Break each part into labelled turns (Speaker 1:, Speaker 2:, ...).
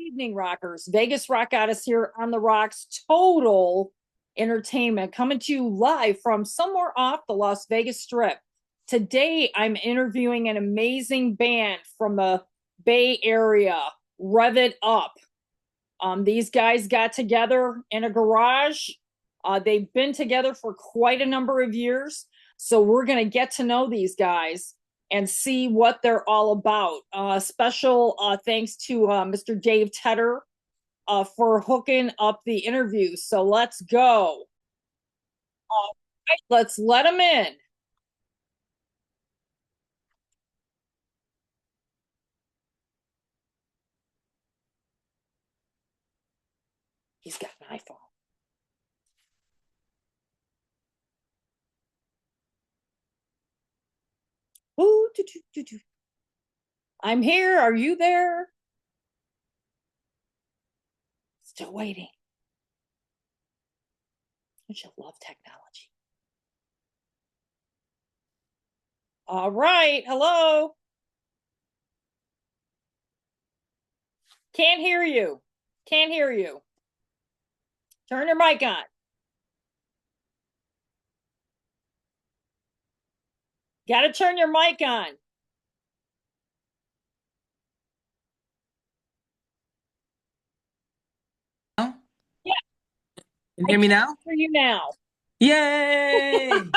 Speaker 1: Evening, rockers. Vegas Rock Goddess here on the Rocks. Total entertainment coming to you live from somewhere off the Las Vegas Strip. Today, I'm interviewing an amazing band from the Bay Area, Rev It Up. These guys got together in a garage. They've been together for quite a number of years. So we're going to get to know these guys and see what they're all about. Special thanks to Mr. Dave Tedder for hooking up the interview. So let's go. All right, let's let him in. He's got an iPhone. Ooh, doo, doo, doo, doo. I'm here. Are you there? Still waiting. I should love technology. All right. Hello. Can't hear you. Can't hear you. Turn your mic on. Got to turn your mic on.
Speaker 2: Yeah. Can you
Speaker 1: I
Speaker 2: hear me
Speaker 1: can
Speaker 2: now?
Speaker 1: hear you now.
Speaker 2: Yay!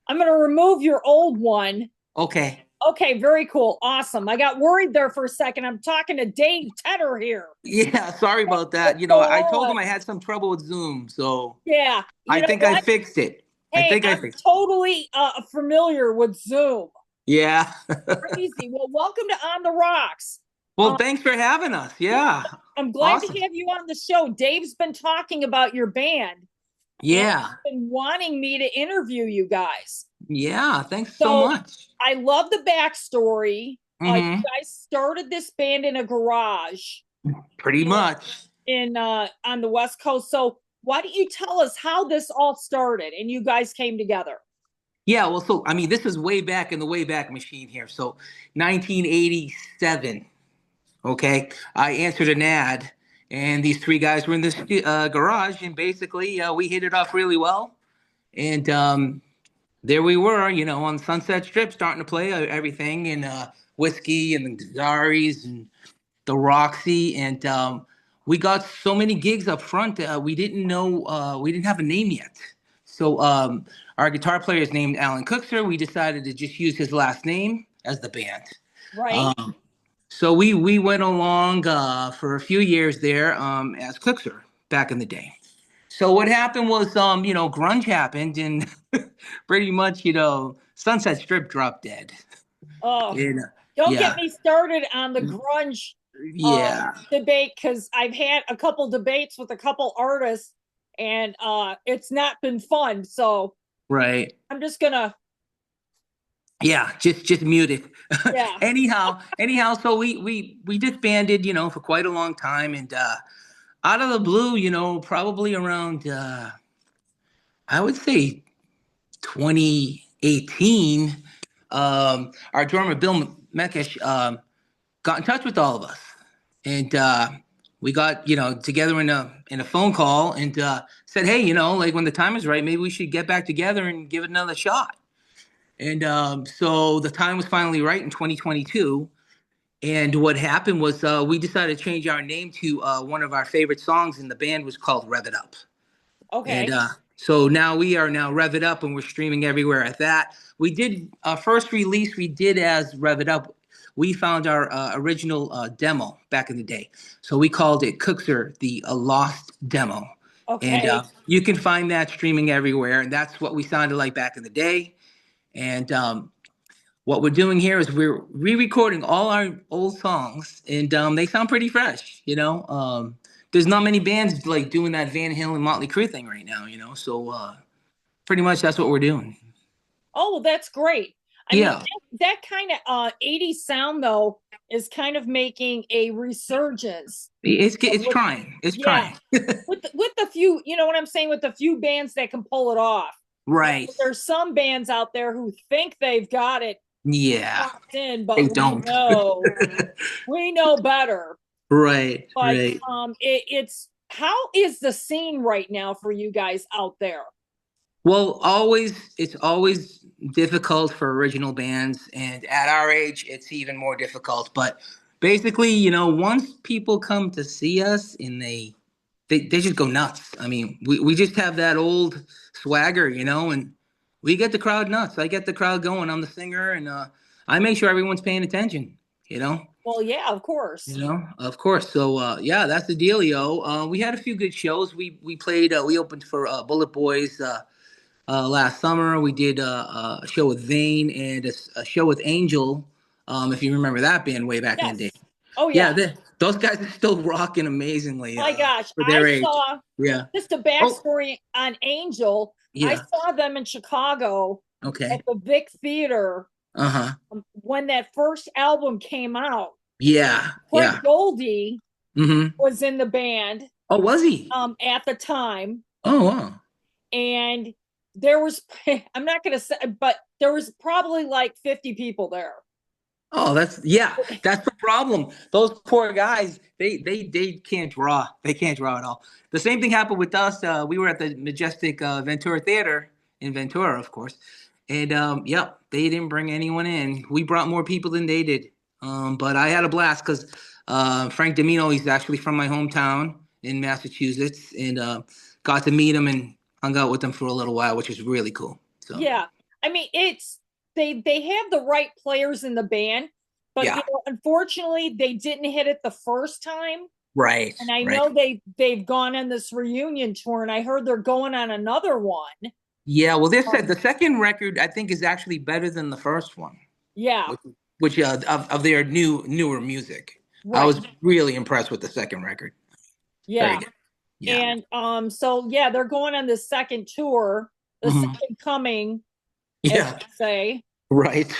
Speaker 1: I'm going to remove your old one.
Speaker 2: Okay.
Speaker 1: Okay, very cool. Awesome. I got worried there for a second. I'm talking to Dave Tedder here.
Speaker 2: Yeah, sorry about that.
Speaker 1: What's going
Speaker 2: I told
Speaker 1: on?
Speaker 2: him I had some trouble with Zoom, so
Speaker 1: Yeah, you
Speaker 2: I
Speaker 1: know
Speaker 2: think I
Speaker 1: what?
Speaker 2: fixed it. I
Speaker 1: Hey,
Speaker 2: think I
Speaker 1: I'm
Speaker 2: fixed it.
Speaker 1: totally familiar with Zoom.
Speaker 2: Yeah.
Speaker 1: Crazy. Well, welcome to On the Rocks.
Speaker 2: Well,
Speaker 1: Um,
Speaker 2: thanks for having us.
Speaker 1: yeah,
Speaker 2: Yeah.
Speaker 1: I'm glad to
Speaker 2: Awesome.
Speaker 1: have you on the show. Dave's been talking about your band and
Speaker 2: Yeah.
Speaker 1: been wanting me to interview you guys.
Speaker 2: Yeah. Thanks so
Speaker 1: So
Speaker 2: much.
Speaker 1: I love the backstory. You
Speaker 2: Mm-hmm.
Speaker 1: guys started this band in a garage
Speaker 2: Pretty much.
Speaker 1: in on the West Coast. So why don't you tell us how this all started and you guys came together?
Speaker 2: Yeah, well, so I mean, this is way back in the way back machine here. So 1987. Okay, I answered an ad, and these three guys were in this garage, and basically we hit it off really well. And there we were, on Sunset Strip, starting to play everything, and Whiskey and the Zaris and the Roxy, and we got so many gigs up front. We didn't know we didn't have a name yet. So our guitar player is named Alan Cookser. We decided to just use his last name as the band.
Speaker 1: Right?
Speaker 2: Um, so we went along for a few years there as Cookser back in the day. So what happened was, grunge happened, and pretty much, Sunset Strip dropped dead.
Speaker 1: Oh,
Speaker 2: And
Speaker 1: don't
Speaker 2: yeah,
Speaker 1: get me started on the grunge
Speaker 2: yeah,
Speaker 1: debate because I've had a couple debates with a couple artists and it's not been fun. So
Speaker 2: right.
Speaker 1: I'm just gonna,
Speaker 2: Yeah, just mute it.
Speaker 1: yeah.
Speaker 2: anyhow, so we disbanded, for quite a long time, and out of the blue, probably around I would say 2018, our drummer Bill Mekish got in touch with all of us, and we got together in a phone call and said, hey, like when the time is right, maybe we should get back together and give it another shot. And so the time was finally right in 2022. And what happened was we decided to change our name to one of our favorite songs in the band was called Rev It Up. And
Speaker 1: Okay.
Speaker 2: so now we are now Rev It Up and we're streaming everywhere at that. We did our first release we did as Rev It Up. We found our original demo back in the day. So we called it Cookser, the Lost Demo. And
Speaker 1: Okay.
Speaker 2: you can find that streaming everywhere. And that's what we sounded like back in the day. And what we're doing here is we're re-recording all our old songs, and they sound pretty fresh. There's not many bands like doing that Van Halen, Motley Crue thing right now. So pretty much that's what we're doing.
Speaker 1: Oh, well, that's great. I mean,
Speaker 2: Yeah,
Speaker 1: that kind of 80s sound though is kind of making a resurgence
Speaker 2: it's
Speaker 1: with,
Speaker 2: trying. It's
Speaker 1: yeah,
Speaker 2: trying.
Speaker 1: with the few, you know what I'm saying, with the few bands that can pull it off.
Speaker 2: Right.
Speaker 1: There's some bands out there who think they've got it
Speaker 2: Yeah.
Speaker 1: locked in,
Speaker 2: They
Speaker 1: but
Speaker 2: don't.
Speaker 1: we know better.
Speaker 2: Right,
Speaker 1: But
Speaker 2: right.
Speaker 1: it's how is the scene right now for you guys out there?
Speaker 2: Well, it's always difficult for original bands, and at our age, it's even more difficult. But basically, once people come to see us and they just go nuts. I mean, we just have that old swagger, and we get the crowd nuts. I get the crowd going. I'm the singer, and I make sure everyone's paying attention, you know.
Speaker 1: Well, yeah, of course.
Speaker 2: Of course. So yeah, that's the dealio. We had a few good shows. We played. We opened for Bullet Boys last summer. We did a show with Vane and a show with Angel. If you remember that band way back in the day.
Speaker 1: Yes. Oh
Speaker 2: Yeah,
Speaker 1: yeah.
Speaker 2: those guys are still rocking amazingly
Speaker 1: My gosh,
Speaker 2: for
Speaker 1: I
Speaker 2: their age.
Speaker 1: saw
Speaker 2: Yeah.
Speaker 1: just a
Speaker 2: Oh,
Speaker 1: backstory on Angel. I
Speaker 2: yeah.
Speaker 1: saw them in Chicago at
Speaker 2: Okay.
Speaker 1: the Vic Theater
Speaker 2: Uh-huh.
Speaker 1: when that first album came out.
Speaker 2: Yeah.
Speaker 1: Craig
Speaker 2: Yeah.
Speaker 1: Goldie
Speaker 2: Mm-hmm.
Speaker 1: was in the band
Speaker 2: Oh, was he?
Speaker 1: at the time,
Speaker 2: Oh, wow.
Speaker 1: and there was I'm not going to say, but there was probably like 50 people there.
Speaker 2: Oh, that's the problem. Those poor guys, they can't draw. They can't draw at all. The same thing happened with us. We were at the Majestic Ventura Theater in Ventura, of course, and yep, they didn't bring anyone in. We brought more people than they did. But I had a blast because Frank Domino, he's actually from my hometown in Massachusetts, and got to meet him and hung out with him for a little while, which was really cool. So
Speaker 1: Yeah, I mean it's they have the right players in the band, but
Speaker 2: yeah,
Speaker 1: unfortunately they didn't hit it the first time.
Speaker 2: right,
Speaker 1: And I
Speaker 2: right.
Speaker 1: know they've gone on this reunion tour, and I heard they're going on another one.
Speaker 2: Yeah, well, this said
Speaker 1: Um,
Speaker 2: the second record I think is actually better than the first one,
Speaker 1: yeah,
Speaker 2: which of their newer music. I
Speaker 1: right.
Speaker 2: was really impressed with the second record. Very
Speaker 1: Yeah.
Speaker 2: good. Yeah.
Speaker 1: And so yeah, they're going on the second tour, the
Speaker 2: Hmm.
Speaker 1: second coming, as
Speaker 2: Yeah.
Speaker 1: they say.
Speaker 2: Right.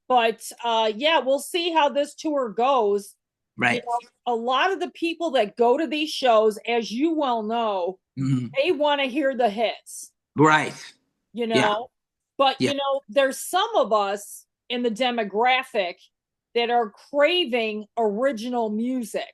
Speaker 1: But yeah, we'll see how this tour goes. You
Speaker 2: Right.
Speaker 1: know, a lot of the people that go to these shows, as you well know,
Speaker 2: Hmm.
Speaker 1: they want to hear the hits,
Speaker 2: Right.
Speaker 1: you
Speaker 2: Yeah.
Speaker 1: know. But
Speaker 2: Yeah.
Speaker 1: there's some of us in the demographic that are craving original music.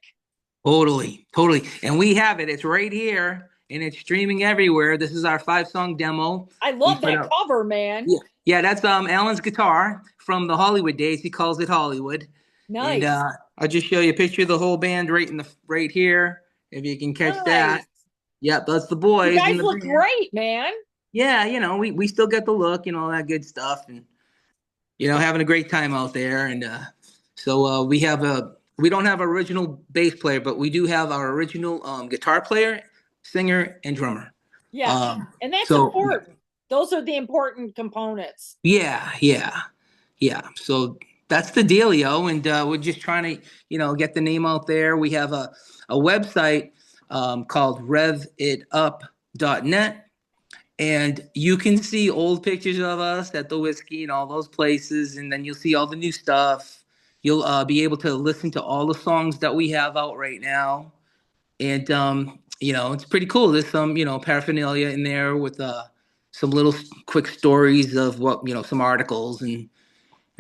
Speaker 2: Totally. Totally. And we have it. It's right here, and it's streaming everywhere. This is our 5-song demo.
Speaker 1: I
Speaker 2: We
Speaker 1: love
Speaker 2: put
Speaker 1: that
Speaker 2: up.
Speaker 1: cover, man.
Speaker 2: Yeah. Yeah. That's Alan's guitar from the Hollywood days. He calls it Hollywood. And
Speaker 1: Nice.
Speaker 2: I'll just show you a picture of the whole band right here, if you can catch that.
Speaker 1: Nice.
Speaker 2: Yep, that's the
Speaker 1: You
Speaker 2: boys in
Speaker 1: guys
Speaker 2: the
Speaker 1: look
Speaker 2: band.
Speaker 1: great, man.
Speaker 2: Yeah, we still get the look and all that good stuff, and having a great time out there. And so we don't have original bass player, but we do have our original guitar player, singer, and drummer.
Speaker 1: Yes.
Speaker 2: Um,
Speaker 1: And that's
Speaker 2: so
Speaker 1: important. Those are the important components.
Speaker 2: yeah, yeah, yeah. So that's the dealio, and we're just trying to, get the name out there. We have a website called revitup.net, and you can see old pictures of us at the whiskey and all those places, and then you'll see all the new stuff. You'll be able to listen to all the songs that we have out right now, and it's pretty cool. There's some paraphernalia in there with some little quick stories of what some articles and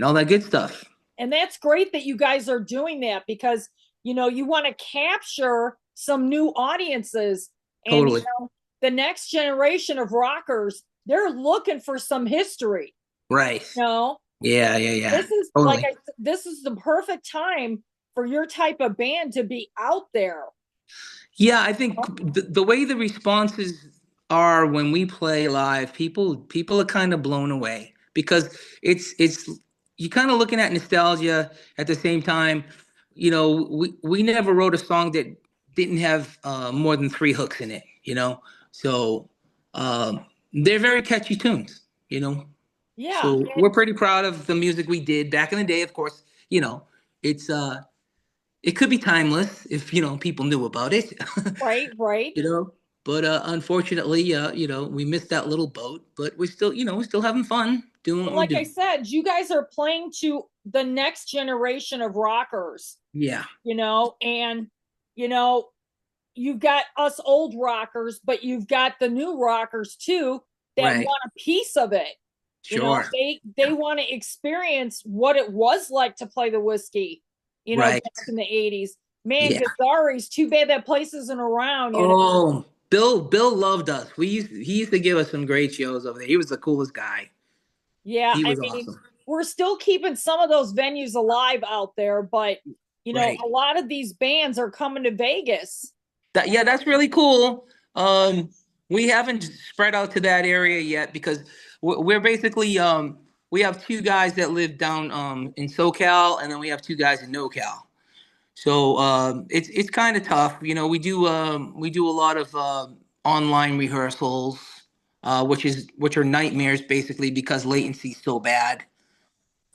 Speaker 2: all that good stuff.
Speaker 1: And that's great that you guys are doing that because, you want to capture some new audiences. And,
Speaker 2: Totally.
Speaker 1: the next generation of rockers, they're looking for some history.
Speaker 2: Right.
Speaker 1: You know,
Speaker 2: Yeah, yeah, yeah.
Speaker 1: this is like
Speaker 2: Totally.
Speaker 1: this is the perfect time for your type of band to be out there.
Speaker 2: Yeah, I think the way the responses are when we play live, people are kind of blown away because it's you kind of looking at nostalgia at the same time. We never wrote a song that didn't have more than three hooks in it. So they're very catchy tunes.
Speaker 1: Yeah,
Speaker 2: So we're pretty proud of the music we did back in the day. Of course, it's it could be timeless if people knew about it.
Speaker 1: right, right.
Speaker 2: you know but unfortunately, we missed that little boat, but we're still having fun doing
Speaker 1: But
Speaker 2: what we're
Speaker 1: like I
Speaker 2: doing.
Speaker 1: said, you guys are playing to the next generation of rockers,
Speaker 2: Yeah.
Speaker 1: and you know, you've got us old rockers, but you've got the new rockers too that
Speaker 2: Right.
Speaker 1: want a piece of it.
Speaker 2: Sure.
Speaker 1: They want to experience what it was like to play the whiskey,
Speaker 2: Right.
Speaker 1: back in the 80s. Man,
Speaker 2: Yeah.
Speaker 1: Gazzari's too bad that place isn't around, you know.
Speaker 2: Oh, Bill loved us. He used to give us some great shows over there. He was the coolest guy.
Speaker 1: Yeah,
Speaker 2: He
Speaker 1: I
Speaker 2: was
Speaker 1: mean,
Speaker 2: awesome.
Speaker 1: we're still keeping some of those venues alive out there, but
Speaker 2: Right.
Speaker 1: a lot of these bands are coming to Vegas.
Speaker 2: Yeah, that's really cool. We haven't spread out to that area yet because we're basically we have two guys that live down in SoCal, and then we have two guys in NoCal. So it's kind of tough. We do a lot of online rehearsals, which are nightmares basically because latency's so bad.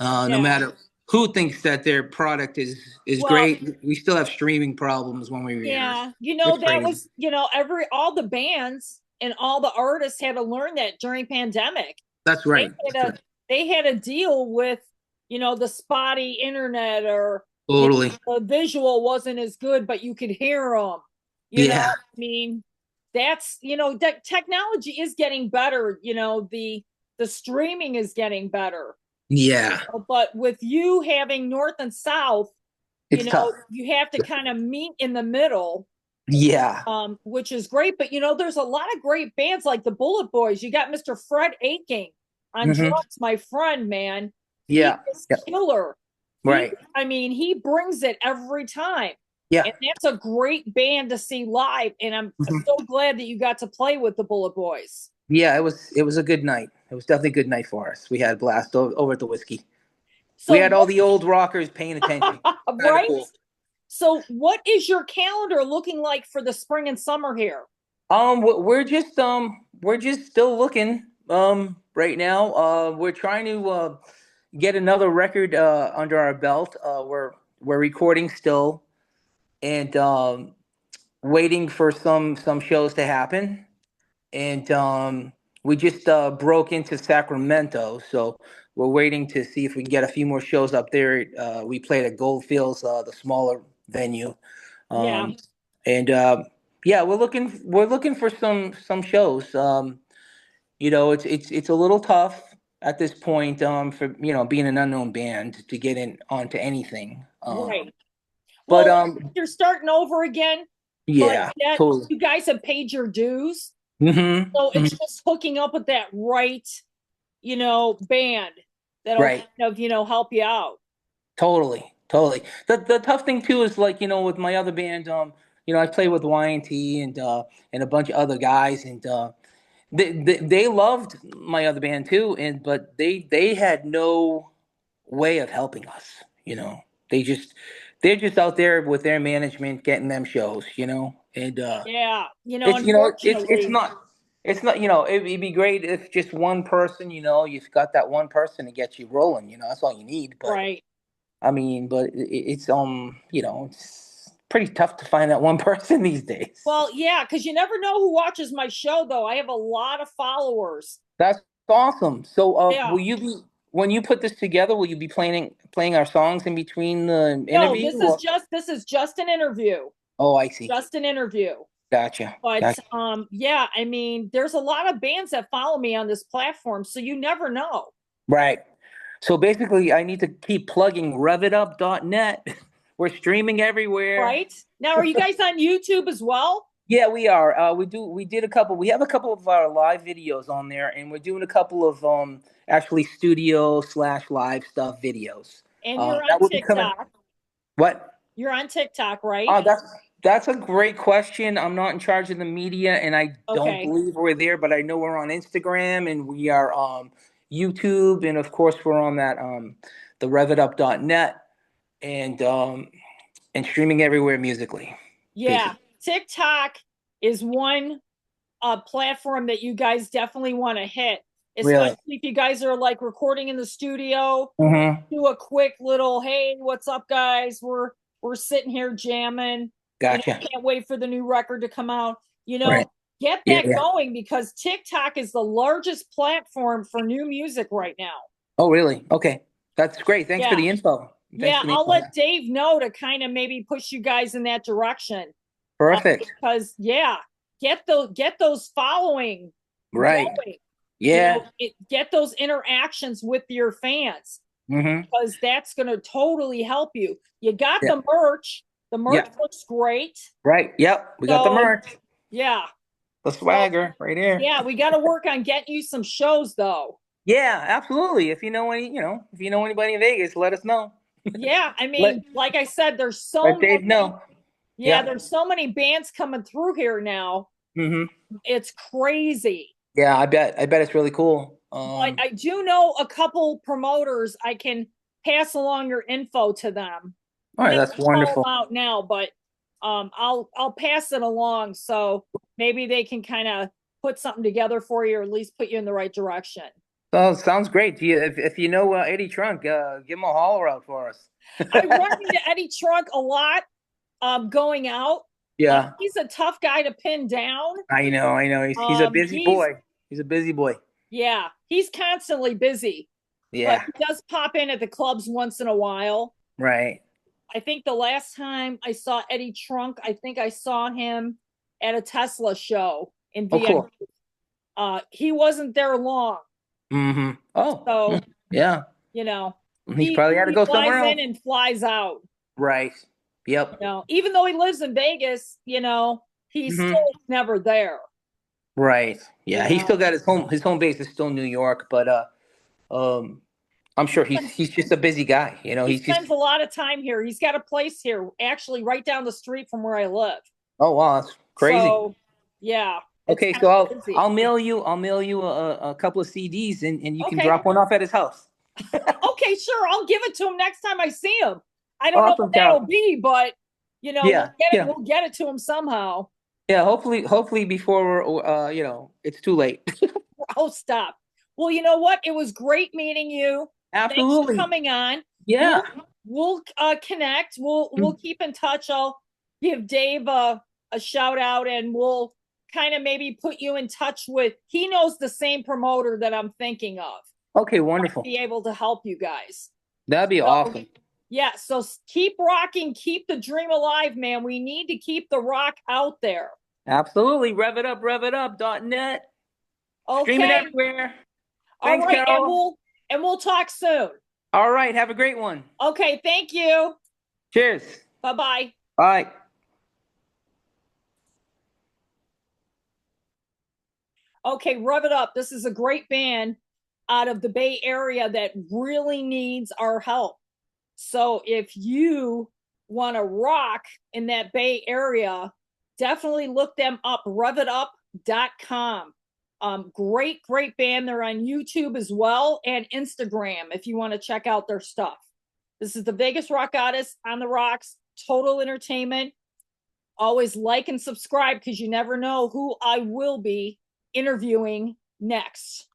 Speaker 2: No
Speaker 1: Yeah.
Speaker 2: matter who thinks that their product is
Speaker 1: Well,
Speaker 2: great, we still have streaming problems when we rehearse.
Speaker 1: yeah,
Speaker 2: It's
Speaker 1: that
Speaker 2: crazy.
Speaker 1: was, every all the bands and all the artists had to learn that during pandemic.
Speaker 2: That's
Speaker 1: They
Speaker 2: right.
Speaker 1: had
Speaker 2: That's
Speaker 1: to
Speaker 2: right.
Speaker 1: they had to deal with, the spotty internet, or
Speaker 2: Totally.
Speaker 1: the visual wasn't as good, but you could hear them.
Speaker 2: Yeah.
Speaker 1: I mean, that's, that technology is getting better. The streaming is getting better.
Speaker 2: Yeah.
Speaker 1: But with you having north and south,
Speaker 2: It's tough.
Speaker 1: you have to kind of meet in the middle,
Speaker 2: Yeah.
Speaker 1: which is great. But there's a lot of great bands like the Bullet Boys. You got Mr. Fred Aching on
Speaker 2: Hmm.
Speaker 1: drums, my friend, man. He
Speaker 2: Yeah.
Speaker 1: is
Speaker 2: Yeah.
Speaker 1: killer.
Speaker 2: Right.
Speaker 1: He brings it every time.
Speaker 2: Yeah.
Speaker 1: And that's a great band to see live. And I'm
Speaker 2: Hmm.
Speaker 1: so glad that you got to play with the Bullet Boys.
Speaker 2: Yeah. It was a good night. It was definitely a good night for us. We had a blast over at the whiskey. We
Speaker 1: So
Speaker 2: had all the old rockers paying attention. Kind of
Speaker 1: right?
Speaker 2: cool.
Speaker 1: So what is your calendar looking like for the spring and summer here?
Speaker 2: We're just still looking right now. We're trying to get another record under our belt. We're recording still and waiting for some shows to happen. And we just broke into Sacramento, so we're waiting to see if we can get a few more shows up there. We played at Goldfields, the smaller venue.
Speaker 1: Yeah,
Speaker 2: And yeah, we're looking for some shows. It's a little tough at this point for being an unknown band to get in onto anything.
Speaker 1: right.
Speaker 2: But
Speaker 1: Well, you're starting over again, but
Speaker 2: yeah,
Speaker 1: yet
Speaker 2: totally.
Speaker 1: you guys have paid your dues. So
Speaker 2: Hmm.
Speaker 1: it's just hooking up with that right, band that'll
Speaker 2: Right.
Speaker 1: kind of, help you out.
Speaker 2: Totally, totally. The tough thing too is like with my other band, I play with Y&T and a bunch of other guys, and they loved my other band too, but they had no way of helping us. They just they're just out there with their management getting them shows, and
Speaker 1: Yeah,
Speaker 2: it's
Speaker 1: unfortunately,
Speaker 2: not it'd be great if just one person, you've got that one person to get you rolling, that's all you need, but.
Speaker 1: right.
Speaker 2: I mean, but it's it's pretty tough to find that one person these days.
Speaker 1: Well, yeah, because you never know who watches my show, though. I have a lot of followers.
Speaker 2: That's awesome. So,
Speaker 1: Yeah.
Speaker 2: will you be when you put this together? Will you be playing our songs in between the
Speaker 1: No,
Speaker 2: interview? Or?
Speaker 1: this is just an interview.
Speaker 2: Oh, I see.
Speaker 1: Just an interview.
Speaker 2: Gotcha.
Speaker 1: But
Speaker 2: Gotcha.
Speaker 1: yeah, I mean, there's a lot of bands that follow me on this platform, so you never know.
Speaker 2: Right. So basically, I need to keep plugging revitup.net. We're streaming everywhere.
Speaker 1: Right? Now, are you guys on YouTube as well?
Speaker 2: Yeah, we are. We did a couple. We have a couple of our live videos on there, and we're doing a couple of actually studio/live stuff videos.
Speaker 1: And you're
Speaker 2: That
Speaker 1: on
Speaker 2: will be coming.
Speaker 1: TikTok.
Speaker 2: What?
Speaker 1: You're on TikTok, right?
Speaker 2: Oh, that's a great question. I'm not in charge of the media, and I don't
Speaker 1: Okay.
Speaker 2: believe we're there, but I know we're on Instagram and we are YouTube, and of course we're on that the revitup.net and streaming everywhere musically,
Speaker 1: Yeah.
Speaker 2: basically.
Speaker 1: TikTok is one platform that you guys definitely want to hit, especially
Speaker 2: Really.
Speaker 1: if you guys are like recording in the studio.
Speaker 2: Mm-hmm.
Speaker 1: Do a quick little, hey, what's up, guys? We're sitting here jamming.
Speaker 2: Gotcha.
Speaker 1: Can't wait for the new record to come out.
Speaker 2: Right.
Speaker 1: Get
Speaker 2: Yeah,
Speaker 1: that
Speaker 2: yeah.
Speaker 1: going, because TikTok is the largest platform for new music right now.
Speaker 2: Oh, really? Okay. That's great. Thanks for
Speaker 1: Yeah.
Speaker 2: the info. Thanks
Speaker 1: Yeah,
Speaker 2: for the
Speaker 1: I'll
Speaker 2: info.
Speaker 1: let Dave know to kind of maybe push you guys in that direction.
Speaker 2: Perfect.
Speaker 1: Because yeah, get those following
Speaker 2: Right.
Speaker 1: going.
Speaker 2: Yeah.
Speaker 1: Get those interactions with your fans,
Speaker 2: Mm-hmm.
Speaker 1: because that's going to totally help you. You got
Speaker 2: Yeah.
Speaker 1: the merch. The merch
Speaker 2: Yeah.
Speaker 1: looks great.
Speaker 2: Right. Yep. We got the
Speaker 1: So
Speaker 2: merch,
Speaker 1: yeah.
Speaker 2: the
Speaker 1: So
Speaker 2: swagger right here.
Speaker 1: yeah, we got to work on getting you some shows though.
Speaker 2: Yeah, absolutely. If you know anybody in Vegas, let us know.
Speaker 1: Yeah, I
Speaker 2: Let
Speaker 1: mean, like I said, there's so
Speaker 2: let Dave
Speaker 1: many.
Speaker 2: know.
Speaker 1: Yeah,
Speaker 2: Yeah.
Speaker 1: there's so many bands coming through here now.
Speaker 2: Hmm.
Speaker 1: It's crazy.
Speaker 2: Yeah, I bet it's really cool.
Speaker 1: But I do know a couple promoters. I can pass along your info to them.
Speaker 2: All
Speaker 1: I'm
Speaker 2: right,
Speaker 1: not
Speaker 2: that's
Speaker 1: gonna call them
Speaker 2: wonderful.
Speaker 1: out now, but I'll pass it along so maybe they can kind of put something together for you, or at least put you in the right direction.
Speaker 2: Oh, sounds great. If you know Eddie Trunk, give him a holler out for us.
Speaker 1: I run into Eddie Trunk a lot going out.
Speaker 2: Yeah,
Speaker 1: He's a tough guy to pin down.
Speaker 2: I know, I know. He's a busy
Speaker 1: He's
Speaker 2: boy. He's a busy boy.
Speaker 1: Yeah, he's constantly busy, but
Speaker 2: Yeah,
Speaker 1: he does pop in at the clubs once in a while.
Speaker 2: right.
Speaker 1: I think the last time I saw Eddie Trunk, I think I saw him at a Tesla show in
Speaker 2: Oh,
Speaker 1: Vienna.
Speaker 2: cool.
Speaker 1: He wasn't there long,
Speaker 2: Mm-hmm. Oh,
Speaker 1: so
Speaker 2: yeah.
Speaker 1: you know
Speaker 2: He's probably had to
Speaker 1: he
Speaker 2: go
Speaker 1: flies
Speaker 2: somewhere
Speaker 1: in
Speaker 2: else.
Speaker 1: and flies out.
Speaker 2: Right. Yep.
Speaker 1: Even though he lives in Vegas, he's
Speaker 2: Mm-hmm.
Speaker 1: still never there.
Speaker 2: Right.
Speaker 1: You
Speaker 2: Yeah. He's still
Speaker 1: know,
Speaker 2: got his home base is still New York, but um, I'm sure he's just a busy guy. You know,
Speaker 1: he
Speaker 2: he's just.
Speaker 1: spends a lot of time here. He's got a place here, actually, right down the street from where I live.
Speaker 2: Oh wow, that's crazy.
Speaker 1: So, yeah, it's
Speaker 2: Okay,
Speaker 1: kind
Speaker 2: so
Speaker 1: of
Speaker 2: I'll
Speaker 1: crazy.
Speaker 2: mail you a couple of CDs and you can
Speaker 1: Okay.
Speaker 2: drop one off at his house.
Speaker 1: Okay, sure. I'll give it to him next time I see him. I don't know what
Speaker 2: Awesome,
Speaker 1: that'll
Speaker 2: Cal.
Speaker 1: be, but
Speaker 2: Yeah, yeah,
Speaker 1: we'll get it to him somehow.
Speaker 2: yeah. Hopefully before it's too late.
Speaker 1: Oh, stop. Well, you know what? It was great meeting you. Thanks for
Speaker 2: Absolutely.
Speaker 1: coming on.
Speaker 2: Yeah.
Speaker 1: We'll connect. We'll keep in touch. I'll give Dave a shout out, and we'll kind of maybe put you in touch with. He knows the same promoter that I'm thinking of.
Speaker 2: Okay,
Speaker 1: Might
Speaker 2: wonderful.
Speaker 1: be able to help you guys.
Speaker 2: That'd be
Speaker 1: So
Speaker 2: awesome.
Speaker 1: yeah, so keep rocking, keep the dream alive, man. We need to keep the rock out there.
Speaker 2: Absolutely. Rev it up.net. Streaming
Speaker 1: Okay.
Speaker 2: everywhere.
Speaker 1: All
Speaker 2: Thanks,
Speaker 1: right, and
Speaker 2: Carol.
Speaker 1: we'll talk soon.
Speaker 2: All right, have a great one.
Speaker 1: Okay, thank you.
Speaker 2: Cheers.
Speaker 1: Bye-bye.
Speaker 2: Bye.
Speaker 1: Okay, Rev It Up. This is a great band out of the Bay Area that really needs our help. So if you want to rock in that Bay Area, definitely look them up, revitup.com. Great band. They're on YouTube as well and Instagram if you want to check out their stuff. This is the Vegas Rock Goddess on the Rocks, total entertainment. Always like and subscribe because you never know who I will be interviewing next.